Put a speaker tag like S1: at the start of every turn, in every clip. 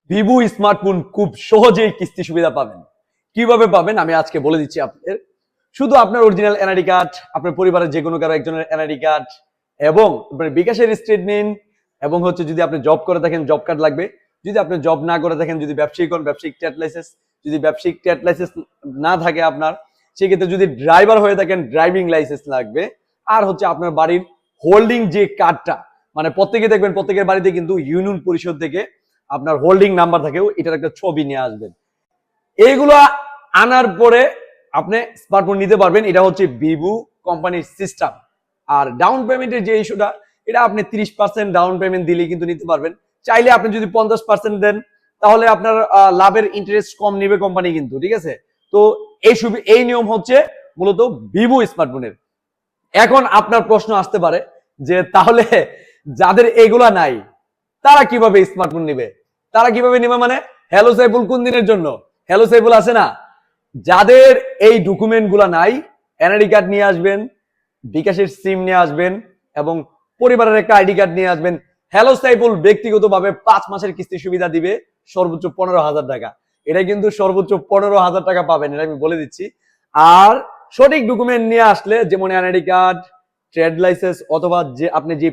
S1: Vivo smartphone খুব সহজেই কিস্তি সুবিধা পাবেন। কিভাবে পাবেন আমি আজকে বলে দিচ্ছি আপনাদের। শুধু আপনার অরিজিনাল এনআইডি কার্ড, আপনার পরিবারের যে কোনো কারো একজনের এনআইডি কার্ড এবং আপনার বিকাশের স্টেটমেন্ট এবং হচ্ছে যদি আপনি জব করে থাকেন জব কার্ড লাগবে। যদি আপনি জব না করে থাকেন, যদি ব্যবসায়িক হন ব্যবসায়িক ট্রেড লাইসেন্স, যদি ব্যবসায়িক ট্রেড লাইসেন্স না থাকে আপনার, সেক্ষেত্রে যদি ড্রাইভার হয়ে থাকেন ড্রাইভিং লাইসেন্স লাগবে। আর হচ্ছে আপনার বাড়ির হোল্ডিং যে কার্ডটা, মানে প্রত্যেকে দেখবেন প্রত্যেকের বাড়িতে কিন্তু ইউনিয়ন পরিষদ থেকে আপনার হোল্ডিং নাম্বার থাকে, এটার একটা ছবি নিয়ে আসবেন। এইগুলো আনার পরে আপনি স্মার্টফোন নিতে পারবেন। এটা হচ্ছে ভিভো কোম্পানির সিস্টেম। আর ডাউন পেমেন্টের যে ইস্যুটা, এটা আপনি 30% ডাউন পেমেন্ট দিলে কিন্তু নিতে পারবেন। চাইলে আপনি যদি 50% দেন তাহলে আপনার লাভের ইন্টারেস্ট কম নেবে কোম্পানি কিন্তু, ঠিক আছে। তো এই নিয়ম হচ্ছে মূলত ভিভো স্মার্টফোনের। এখন আপনার প্রশ্ন আসতে পারে যে তাহলে যাদের এগুলা নাই তারা কিভাবে স্মার্টফোন নিবে? তারা কিভাবে নিবে মানে হ্যালো সাইফুল কোন দিনের জন্য? হ্যালো সাইফুল আছে না, যাদের এই ডকুমেন্ট গুলা নাই, এনআইডি কার্ড নিয়ে আসবেন, বিকাশের সিম নিয়ে আসবেন এবং পরিবারের একটা আইডি কার্ড নিয়ে আসবেন। হ্যালো সাইফুল ব্যক্তিগতভাবে 5 মাসের কিস্তি সুবিধা দিবে সর্বোচ্চ 15,000 টাকা। এটা কিন্তু সর্বোচ্চ 15,000 টাকা পাবেন, এটা আমি বলে দিচ্ছি। আর সঠিক ডকুমেন্ট নিয়ে আসলে, যেমন এনআইডি কার্ড, ট্রেড লাইসেন্স অথবা যে আপনি যে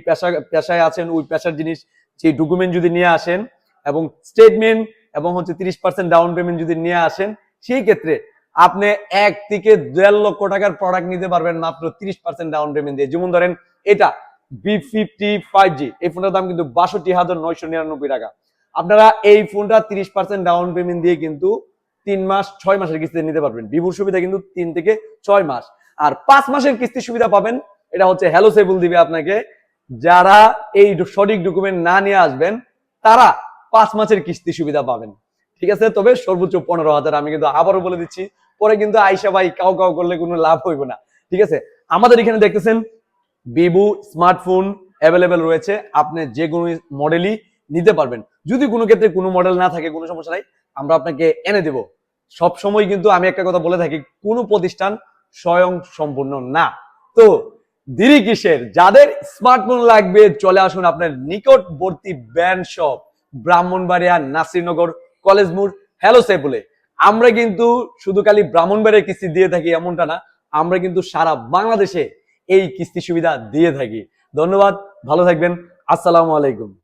S1: পেশায় আছেন ওই পেশার জিনিস, সেই ডকুমেন্ট যদি নিয়ে আসেন এবং স্টেটমেন্ট এবং হচ্ছে 30% ডাউন পেমেন্ট যদি নিয়ে আসেন, সেই ক্ষেত্রে আপনি 1 থেকে 1.5 লক্ষ টাকার প্রোডাক্ট নিতে পারবেন মাত্র 30% ডাউন পেমেন্ট দিয়ে। যেমন ধরেন এটা B55G, এই ফোনটার দাম কিন্তু 62,999 টাকা। আপনারা এই ফোনটা 30% ডাউন পেমেন্ট দিয়ে কিন্তু 3 মাস 6 মাসের কিস্তিতে নিতে পারবেন। ভিভোর সুবিধা কিন্তু 3 থেকে 6 মাস। আর 5 মাসের কিস্তি সুবিধা পাবেন, এটা হচ্ছে হ্যালো সেবল দিবে আপনাকে। যারা এই সঠিক ডকুমেন্ট না নিয়ে আসবেন তারা 5 মাসের কিস্তি সুবিধা পাবেন, ঠিক আছে। তবে সর্বোচ্চ 15,000। আমি কিন্তু আবারও বলে দিচ্ছি, পরে কিন্তু আইসা ভাই কাউ কাউ করলে কোনো লাভ হইব না, ঠিক আছে। আমাদের এখানে দেখতেছেন ভিভো স্মার্টফোন অ্যাভেলেবেল রয়েছে, আপনি যে কোনো মডেলই নিতে পারবেন। যদি কোনো ক্ষেত্রে কোনো মডেল না থাকে কোনো সমস্যা নাই, আমরা আপনাকে এনে দেব। সব সময় কিন্তু আমি একটা কথা বলে থাকি, কোনো প্রতিষ্ঠান স্বয়ং সম্পূর্ণ না। তো দেরি কিসের? যাদের স্মার্টফোন লাগবে চলে আসুন আপনার নিকটবর্তী brand shop Brahmanbaria, Nasirnagar, college মোড়, হ্যালো সাইফুলে। আমরা কিন্তু শুধু খালি ব্রাহ্মণবাড়িয়া কিস্তি দিয়ে থাকি এমনটা না, আমরা কিন্তু সারা বাংলাদেশে এই কিস্তি সুবিধা দিয়ে থাকি। ধন্যবাদ, ভালো থাকবেন, আসসালামু আলাইকুম।